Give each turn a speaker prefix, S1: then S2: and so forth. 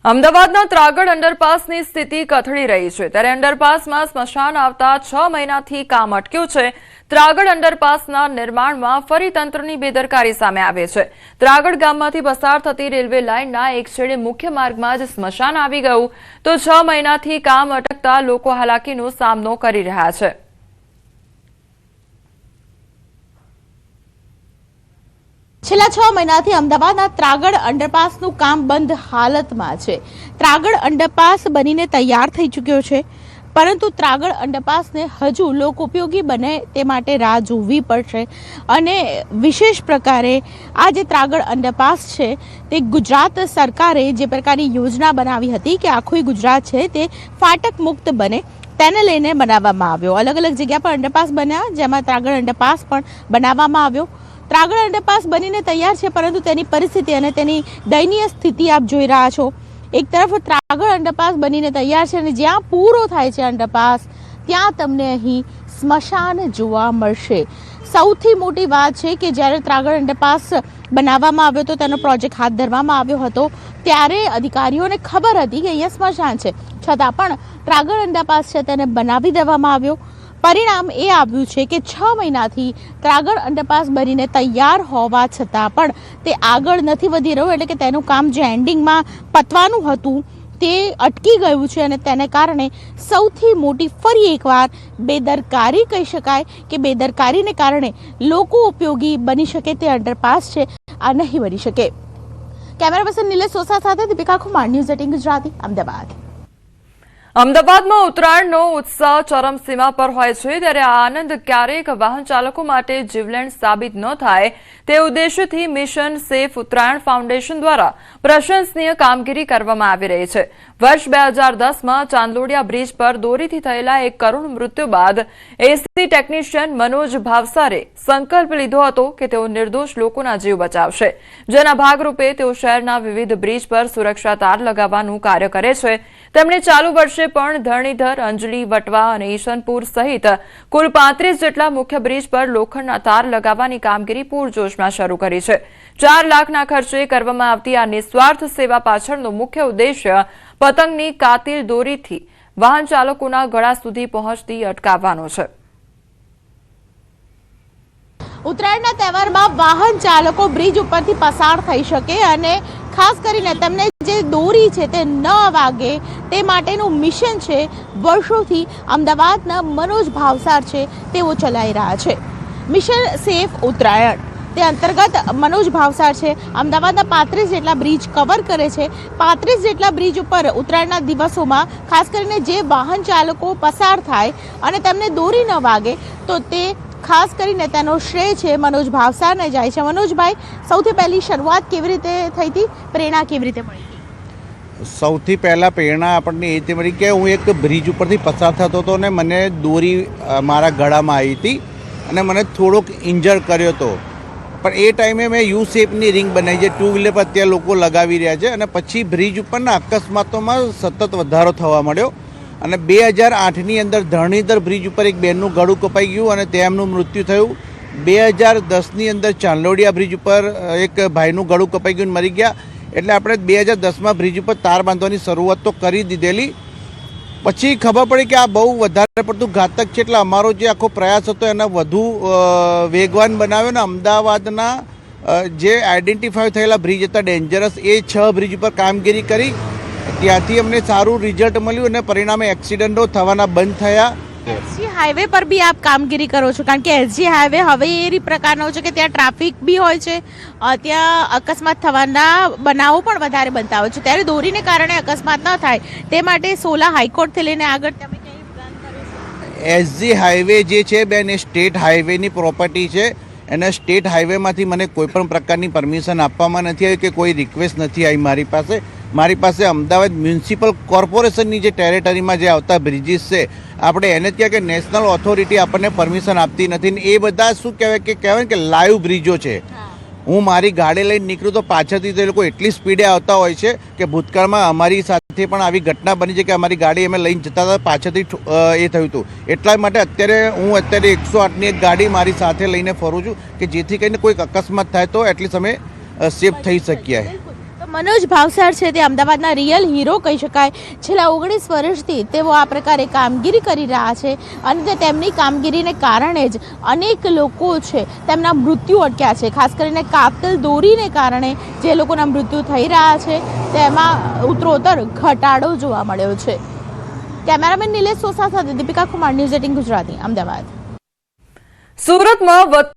S1: અમદાવાદના ત્રાગડ અંડરપાસની સ્થિતિ કથળી રહી છે ત્યારે અંડરપાસમાં સ્મશાન આવતા 6 મહિનાથી કામ અટક્યું છે। ત્રાગડ અંડરપાસના નિર્માણમાં ફરી તંત્રની બેદરકારી સામે આવે છે। ત્રાગડ ગામમાંથી પસાર થતી રેલવે લાઇનના એક છેડે મુખ્ય માર્ગમાં જ સ્મશાન આવી ગયું તો 6 મહિનાથી કામ અટકતા લોકો હાલાકીનો સામનો કરી રહ્યા છે।
S2: છેલ્લા 6 મહિનાથી અમદાવાદના ત્રાગડ અંડરપાસનું કામ બંધ હાલતમાં છે। ત્રાગડ અંડરપાસ બનીને તૈયાર થઈ ચૂક્યો છે, પરંતુ ત્રાગડ અંડરપાસને હજુ લોક ઉપયોગી બને તે માટે રાહ જોવી પડશે। અને વિશેષ પ્રકારે આ જે ત્રાગડ અંડરપાસ છે તે ગુજરાત સરકારે જે પ્રકારની યોજના બનાવી હતી કે આખું ગુજરાત છે તે ફાટક મુક્ત બને તેને લઈને બનાવવામાં આવ્યો। અલગ અલગ જગ્યા પર અંડરપાસ બન્યા, જેમાં ત્રાગડ અંડરપાસ પણ બનાવવામાં આવ્યો। ત્રાગડ અંડરપાસ બનીને તૈયાર છે, પરંતુ તેની પરિસ્થિતિ અને તેની દયનીય સ્થિતિ આપ જોઈ રહ્યા છો। એક તરફ ત્રાગડ અંડરપાસ બનીને તૈયાર છે અને જ્યાં પૂરો થાય છે અંડરપાસ ત્યાં તમને અહીં સ્મશાન જોવા મળશે। સૌથી મોટી વાત છે કે જ્યારે ત્રાગડ અંડરપાસ બનાવવામાં આવ્યો હતો, તેનો પ્રોજેક્ટ હાથ ધરવામાં આવ્યો હતો, ત્યારે અધિકારીઓને ખબર હતી કે અહીંયા સ્મશાન છે, છતાં પણ ત્રાગડ અંડરપાસ છે તેને બનાવી દેવામાં આવ્યો। પરિણામ એ આવ્યું છે કે 6 મહિનાથી ત્રાગડ અંડરપાસ બનીને તૈયાર હોવા છતાં પણ તે આગળ નથી વધી રહ્યો, એટલે કે તેનું કામ જે એન્ડિંગમાં પતવાનું હતું તે અટકી ગયું છે અને તેને કારણે સૌથી મોટી ફરી એકવાર બેદરકારી કહી શકાય કે બેદરકારીને કારણે લોકો ઉપયોગી બની શકે તે અંડરપાસ છે આ નહીં બની શકે। કેમેરા પર્સન નિલેશ સોસા સાથે દીપિકા કુમાર, ન્યૂઝ 18 ગુજરાતી, અમદાવાદ।
S1: અમદાવાદમાં ઉત્તરાયણનો ઉત્સાહ ચરમસીમા પર હોય છે, ત્યારે આ આનંદ ક્યારેક વાહન ચાલકો માટે જીવલેણ સાબિત ન થાય તે ઉદ્દેશ્યથી મિશન સેફ ઉત્તરાયણ ફાઉન્ડેશન દ્વારા પ્રશંસનીય કામગીરી કરવામાં આવી રહી છે। વર્ષ 2010માં ચાંદલોડિયા બ્રિજ પર દોરીથી થયેલા એક કરુણ મૃત્યુ બાદ એસી ટેકનિશિયન મનોજ ભાવસારે સંકલ્પ લીધો હતો કે તેઓ નિર્દોષ લોકોના જીવ બચાવશે, જેના ભાગરૂપે તેઓ શહેરના વિવિધ બ્રિજ પર સુરક્ષા તાર લગાવવાનું કાર્ય કરે છે। તેમણે ચાલુ વર્ષે પણ ધરણીધર, અંજલી, વટવા અને ઈશનપુર સહિત કુલ 35 જેટલા મુખ્ય બ્રિજ પર લોખંડના તાર લગાવવાની કામગીરી પૂરજોશમાં શરૂ કરી છે। 4 લાખના ખર્ચે કરવામાં આવતી આ નિસ્વાર્થ સેવા પાછળનો મુખ્ય ઉદ્દેશ્ય પતંગની કાતિલ દોરીથી વાહન ચાલકોના ગળા સુધી પહોંચતી અટકાવવાનો છે।
S2: ઉત્તરાયણના તહેવારમાં વાહન ચાલકો બ્રિજ ઉપરથી પસાર થઈ શકે અને ખાસ કરીને તેમને જે દોરી છે તે ન વાગે તે માટેનું મિશન છે વર્ષોથી અમદાવાદના મનોજ ભાવસાર છે તેઓ ચલાવી રહ્યા છે। મિશન સેફ ઉત્તરાયણ તે અંતર્ગત મનોજ ભાવસાર છે અમદાવાદના 35 જેટલા બ્રિજ કવર કરે છે। 35 જેટલા બ્રિજ ઉપર ઉત્તરાયણના દિવસોમાં ખાસ કરીને જે વાહન ચાલકો પસાર થાય અને તેમને દોરી ન વાગે તો તે ખાસ કરીને તેનો શ્રેય છે મનોજ ભાવસારને જાય છે। મનોજભાઈ, સૌથી પહેલી શરૂઆત કેવી રીતે થઈ હતી, પ્રેરણા કેવી રીતે મળી?
S3: સૌથી પહેલાં પ્રેરણા આપણને એ રીતે મળી કે હું એક બ્રિજ ઉપરથી પસાર થતો હતો અને મને દોરી મારા ગળામાં આવી હતી અને મને થોડોક ઇન્જર કર્યો હતો, પણ એ ટાઈમે મેં યુ શેપની રિંગ બનાવી છે, 2 વ્હીલર પર અત્યારે લોકો લગાવી રહ્યા છે। અને પછી બ્રિજ ઉપરના અકસ્માતોમાં સતત વધારો થવા મળ્યો અને 2008ની અંદર ધરણીધર બ્રિજ ઉપર એક બેનનું ગળું કપાઈ ગયું અને તેમનું મૃત્યુ થયું। 2010ની અંદર ચાંદલોડિયા બ્રિજ ઉપર એક ભાઈનું ગળું કપાઈ ગયું મરી ગયા। એટલે આપણે 2010માં બ્રિજ ઉપર તાર બાંધવાની શરૂઆત તો કરી દીધેલી, પછી ખબર પડી કે આ બહુ વધારે પડતું ઘાતક છે, એટલે અમારો જે આખો પ્રયાસ હતો એને વધુ વેગવાન બનાવ્યો ને અમદાવાદના જે આઈડેન્ટિફાય થયેલા બ્રિજ હતા ડેન્જરસ એ 6 બ્રિજ ઉપર કામગીરી કરી। ત્યાંથી અમને સારું રિઝલ્ટ મળ્યું અને પરિણામે એક્સિડન્ટો થવાના બંધ થયા।
S2: એસજી હાઈવે પર બી આપ કામગીરી કરો છો, કારણ કે એસજી હાઈવે હવે એ પ્રકારનો છે કે ત્યાં ટ્રાફિક બી હોય છે, ત્યાં અકસ્માત થવાના બનાવો પણ વધારે બનતા હોય છે, ત્યારે દોરીને કારણે અકસ્માત ન થાય તે માટે 16 હાઈકોર્ટથી લઈને આગળ તમે કઈ પ્લાન કર્યો છે?
S3: એસજી હાઈવે જે છે બેન એ સ્ટેટ હાઈવેની પ્રોપર્ટી છે અને સ્ટેટ હાઈવેમાંથી મને કોઈ પણ પ્રકારની પરમિશન આપવામાં નથી આવી કે કોઈ રિક્વેસ્ટ નથી આવી મારી પાસે અમદાવાદ મ્યુનિસિપલ કોર્પોરેશનની જે ટેરેટરીમાં જે આવતા બ્રિજીસ છે આપણે એને ત્યાં કે નેશનલ ઓથોરિટી આપણને પરમિશન આપતી નથી ને એ બધા શું કહેવાય કે લાઈવ બ્રિજો છે। હું મારી ગાડી લઈને નીકળું તો પાછળથી તે લોકો એટલી સ્પીડે આવતા હોય છે કે ભૂતકાળમાં અમારી સાથે પણ આવી ઘટના બની છે કે અમારી ગાડી અમે લઈને જતા હતા, પાછળથી એ થયું હતું। એટલા માટે હું અત્યારે 108ની એક ગાડી મારી સાથે લઈને ફરું છું કે જેથી કરીને કોઈક અકસ્માત થાય તો એટલીસ્ટ અમે સેફ થઈ શકીએ।
S2: તો મનોજ ભાવસાર છે તે અમદાવાદના રિયલ હીરો કહી શકાય. છેલ્લા 19 વર્ષથી તેઓ આ પ્રકારે કામગીરી કરી રહ્યા છે અને તેમની કામગીરીને કારણે જ અનેક લોકો છે તેમના મૃત્યુ અટક્યા છે. ખાસ કરીને કાતલ દોરીને કારણે જે લોકોના મૃત્યુ થઈ રહ્યા છે તેમાં ઉત્તરોત્તર ઘટાડો જોવા મળ્યો છે. કેમેરામેન નિલેશ સોસા સાથે દીપિકા કુમાર, ન્યૂઝ 18 ગુજરાતી, અમદાવાદ.
S1: સુરતમાં